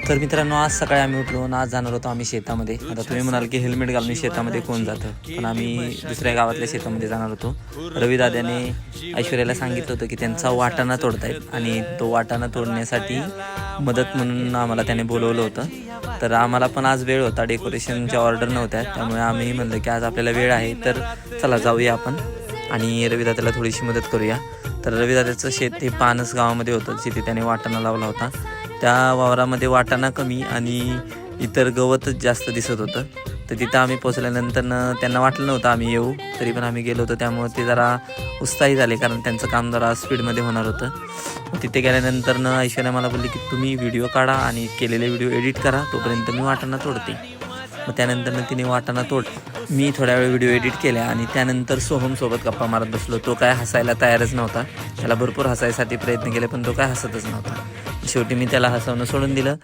तर मित्रांनो, आज सकाळी आम्ही उठलो आणि आज जाणार होतो आम्ही शेतामध्ये. आता तुम्ही म्हणाल की हेल्मेट घालून शेतामध्ये कोण जातं, पण आम्ही दुसऱ्या गावातल्या शेतामध्ये जाणार होतो. रविदादाने ऐश्वर्याला सांगितलं होतं की त्यांचा वाटाणा तोडतायत आणि तो वाटाणा तोडण्यासाठी मदत म्हणून आम्हाला त्याने बोलवलं होतं. तर आम्हाला पण आज वेळ होता, डेकोरेशनच्या ऑर्डर नव्हत्या, त्यामुळे आम्ही म्हणलं की आज आपल्याला वेळ आहे तर चला जाऊया आपण आणि रविदादाला थोडीशी मदत करूया. तर रविदादाचं शेत हे पानस गावामध्ये होतं, जिथे त्याने वाटाणा लावला होता. त्या वावरामध्ये वाटाणा कमी आणि इतर गवतच जास्त दिसत होतं. तर तिथं आम्ही पोचल्यानंतर त्यांना वाटलं नव्हतं आम्ही येऊ, तरी पण आम्ही गेलो होतो. त्यामुळे ते जरा उत्साही झाले, कारण त्यांचं काम जरा स्पीडमध्ये होणार होतं. तिथे गेल्यानंतर ऐश्वर्या मला बोलली की तुम्ही व्हिडिओ काढा आणि केलेले व्हिडिओ एडिट करा, तोपर्यंत मी वाटाणा तोडते. मग त्यानंतर तिने वाटाणा मी थोड्या वेळ व्हिडिओ एडिट केल्या आणि त्यानंतर सोहमसोबत गप्पा मारत बसलो. तो काय हसायला तयारच नव्हता. त्याला भरपूर हसायसाठी प्रयत्न केले, पण तो काय हसतच नव्हता. शेवटी मी त्याला हसवणं सोडून दिलं